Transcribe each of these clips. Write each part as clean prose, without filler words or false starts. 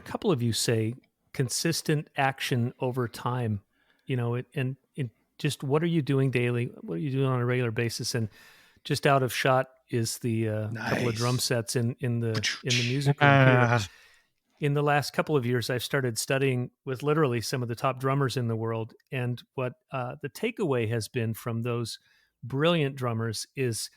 a couple of you say consistent action over time, and just what are you doing daily? What are you doing on a regular basis? And just out of shot is the couple of drum Nice. sets in the music room here. In the last couple of years, I've started studying with literally some of the top drummers in the world. And what the takeaway has been from those brilliant drummers is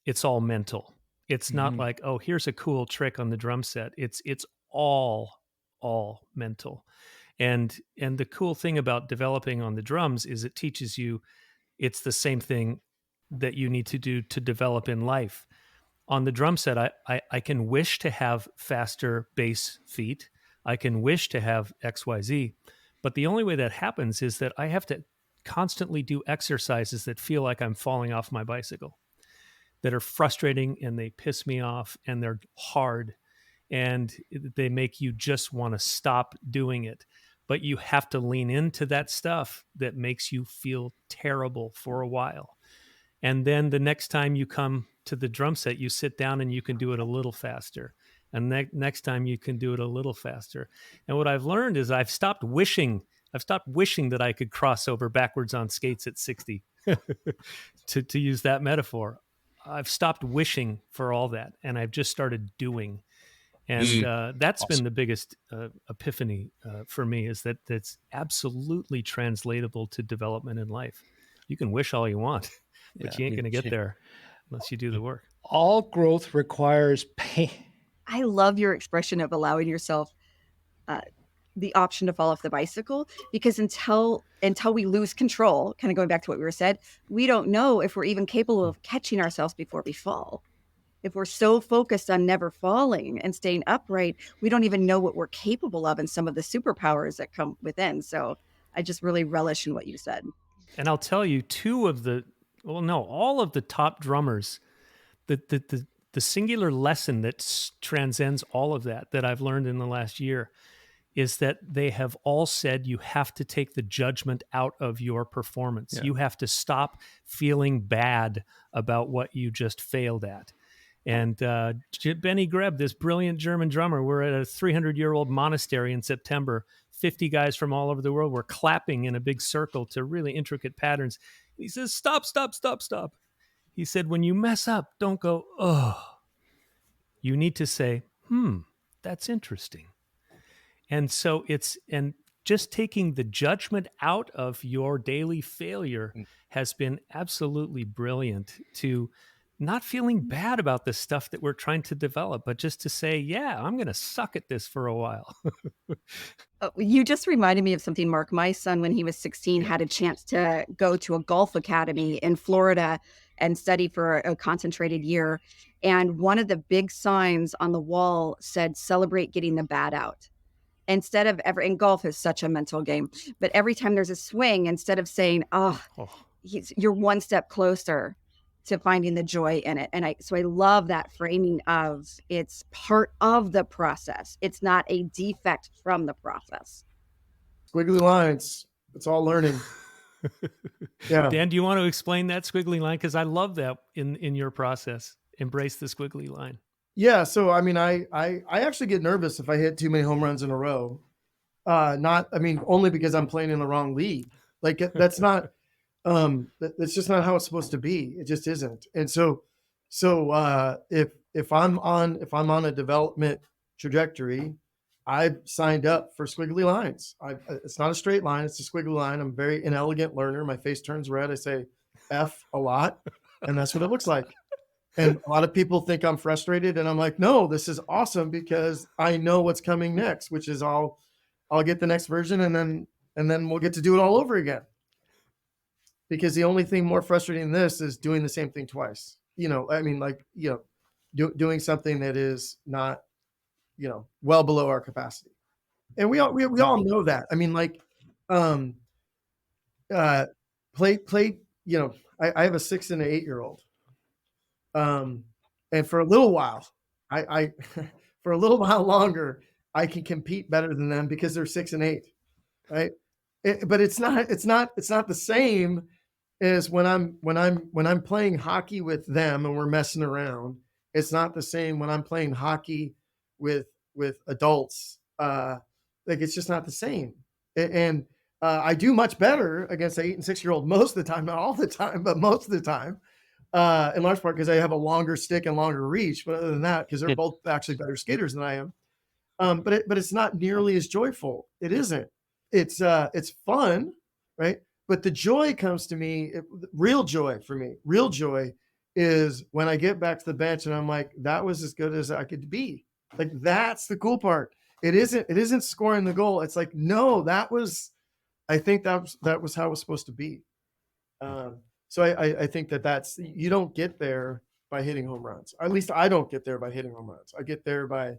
it's all mental. It's not like, oh, here's a cool trick on the drum set. It's all mental. And the cool thing about developing on the drums is it teaches you it's the same thing that you need to do to develop in life. On the drum set, I can wish to have faster bass feet. I can wish to have XYZ, but the only way that happens is that I have to constantly do exercises that feel like I'm falling off my bicycle, that are frustrating and they piss me off and they're hard and they make you just want to stop doing it. But you have to lean into that stuff that makes you feel terrible for a while. And then the next time you come to the drum set, you sit down and you can do it a little faster. And next time you can do it a little faster. And what I've learned is I've stopped wishing that I could cross over backwards on skates at 60, to use that metaphor. I've stopped wishing for all that, and I've just started doing. And that's Awesome. been the biggest epiphany for me, is that that's absolutely translatable to development in life. You can wish all you want, but you ain't going to get there unless you do the work. All growth requires pain. I love your expression of allowing yourself the option to fall off the bicycle, because until we lose control, kind of going back to what we were said, we don't know if we're even capable of catching ourselves before we fall. If we're so focused on never falling and staying upright, we don't even know what we're capable of and some of the superpowers that come within. So I just really relish in what you said. And I'll tell you, all of the top drummers, the singular lesson that transcends all of that I've learned in the last year is that they have all said you have to take the judgment out of your performance. Yeah. You have to stop feeling bad about what you just failed at. And Benny Greb, this brilliant German drummer, we're at a 300-year-old monastery in September. 50 guys from all over the world were clapping in a big circle to really intricate patterns. He says, stop, stop, stop, stop. He said, when you mess up, don't go, oh. You need to say, that's interesting. And so and just taking the judgment out of your daily failure has been absolutely brilliant, to not feeling bad about the stuff that we're trying to develop, but just to say, yeah, I'm going to suck at this for a while. You just reminded me of something, Mark. My son, when he was 16, had a chance to go to a golf academy in Florida and study for a concentrated year. And one of the big signs on the wall said, celebrate getting the bad out. Instead of and golf is such a mental game, but every time there's a swing, instead of saying, you're one step closer to finding the joy in it. And so I love that framing of it's part of the process. It's not a defect from the process. Squiggly lines. It's all learning. Yeah. Dan, do you want to explain that squiggly line? Because I love that in your process. Embrace the squiggly line. Yeah. So, I mean, I actually get nervous if I hit too many home runs in a row. Only because I'm playing in the wrong league. Like that's not, that's just not how it's supposed to be. It just isn't. And so if I'm on a development trajectory, I signed up for squiggly lines. It's not a straight line. It's a squiggly line. I'm a very inelegant learner. My face turns red. I say F a lot, and that's what it looks like. And a lot of people think I'm frustrated, and I'm like, no, this is awesome because I know what's coming next, which is I'll get the next version, and then we'll get to do it all over again. Because the only thing more frustrating than this is doing the same thing twice. Doing something that is not, well below our capacity. And we all know that. I mean, I have a 6 and an 8-year-old. And for a little while, I for a little while longer, I can compete better than them because they're 6 and 8, right? But it's not the same as when I'm playing hockey with them and we're messing around. It's not the same when I'm playing hockey with adults Like, it's just not the same. And I do much better against an 8 and 6-year-old most of the time, not all the time, but most of the time, in large part because I have a longer stick and longer reach. But other than that, because they're both actually better skaters than I am. But it's not nearly as joyful. It isn't. It's fun, right? But the joy comes to me, real joy for me. Real joy is when I get back to the bench and I'm like, that was as good as I could be. Like, that's the cool part. It isn't scoring the goal. It's like, no, I think that was how it was supposed to be. So I think that's, you don't get there by hitting home runs. At least I don't get there by hitting home runs. I get there by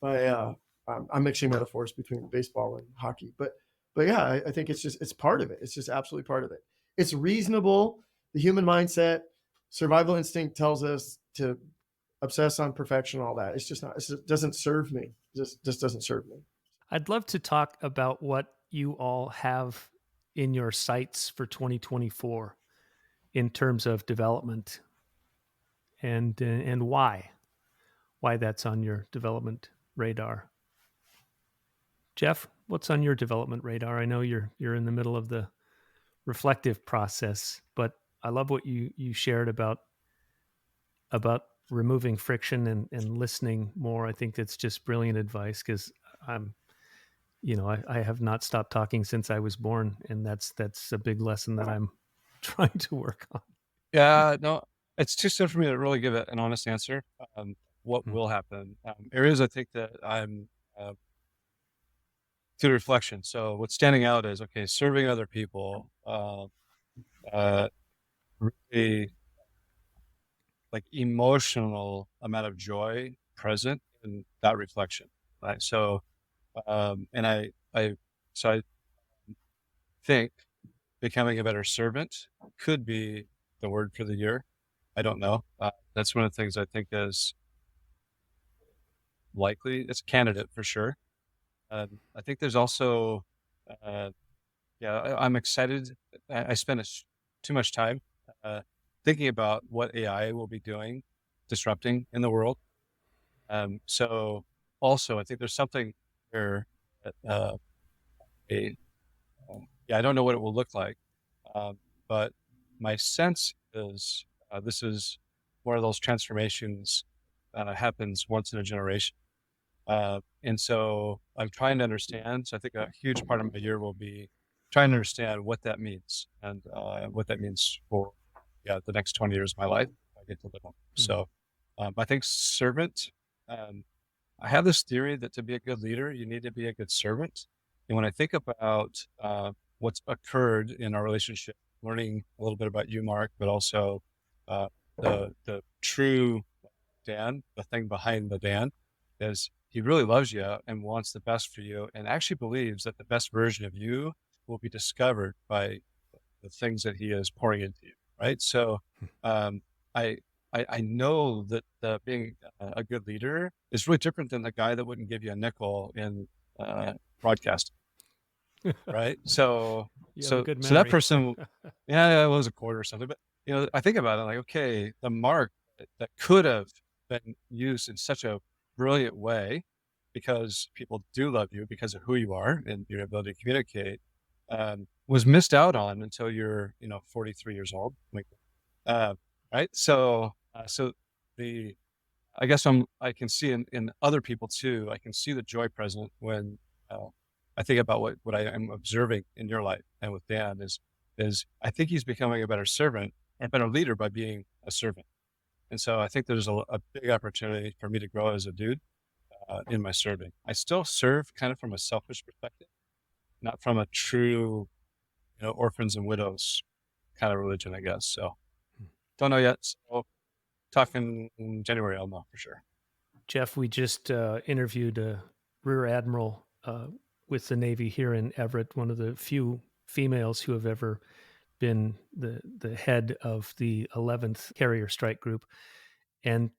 I'm mixing metaphors between baseball and hockey, but yeah, I think it's part of it. It's just absolutely part of it. It's reasonable. The human mindset, survival instinct tells us to obsess on perfection, all that. It's just not, it doesn't serve me. Just doesn't serve me. I'd love to talk about what you all have in your sights for 2024 in terms of development and why that's on your development radar. Jeff, what's on your development radar? I know you're in the middle of the reflective process, but I love what you shared about removing friction and listening more. I think that's just brilliant advice, because I have not stopped talking since I was born, and that's a big lesson that I'm trying to work on. Yeah, no, it's too soon for me to really give it an honest answer. What will happen? Areas I think that I'm to reflection. So what's standing out is, okay, serving other people, really like emotional amount of joy present in that reflection, right? So, and I think becoming a better servant could be the word for the year. I don't know. That's one of the things I think is likely. It's a candidate for sure. I think there's also, I'm excited. I spent too much time thinking about what AI will be doing, disrupting in the world. So also, I think there's something here that, I don't know what it will look like, but my sense is this is one of those transformations that happens once in a generation. And so I'm trying to understand. So I think a huge part of my year will be trying to understand what that means and what that means for the next 20 years of my life I get to live on. So I think servant, I have this theory that to be a good leader, you need to be a good servant. And when I think about what's occurred in our relationship, learning a little bit about you, Mark, but also the true Dan, the thing behind the Dan, is he really loves you and wants the best for you, and actually believes that the best version of you will be discovered by the things that he is pouring into you, right? So I know that being a good leader is really different than the guy that wouldn't give you a nickel in broadcasting, right? So that person, it was a quarter or something. But I think about it like, okay, the Mark that could have been used in such a brilliant way because people do love you because of who you are and your ability to communicate, was missed out on until you're 43 years old, right? So I guess I can see in other people too. I can see the joy present when I think about what I am observing in your life and with Dan is I think he's becoming a better servant and better leader by being a servant. And so I think there's a big opportunity for me to grow as a dude in my serving. I still serve kind of from a selfish perspective, not from a true, orphans and widows kind of religion, I guess. So don't know yet. So talking in January, I'll know for sure. Jeff, we just interviewed a Rear Admiral with the Navy here in Everett, one of the few females who have ever been the head of the 11th Carrier Strike Group. And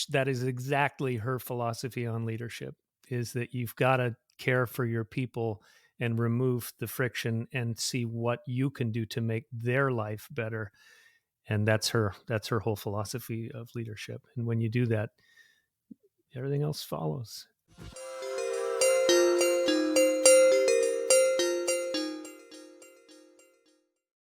that is exactly her philosophy on leadership, is that you've got to care for your people and remove the friction and see what you can do to make their life better. And that's her whole philosophy of leadership. And when you do that, everything else follows.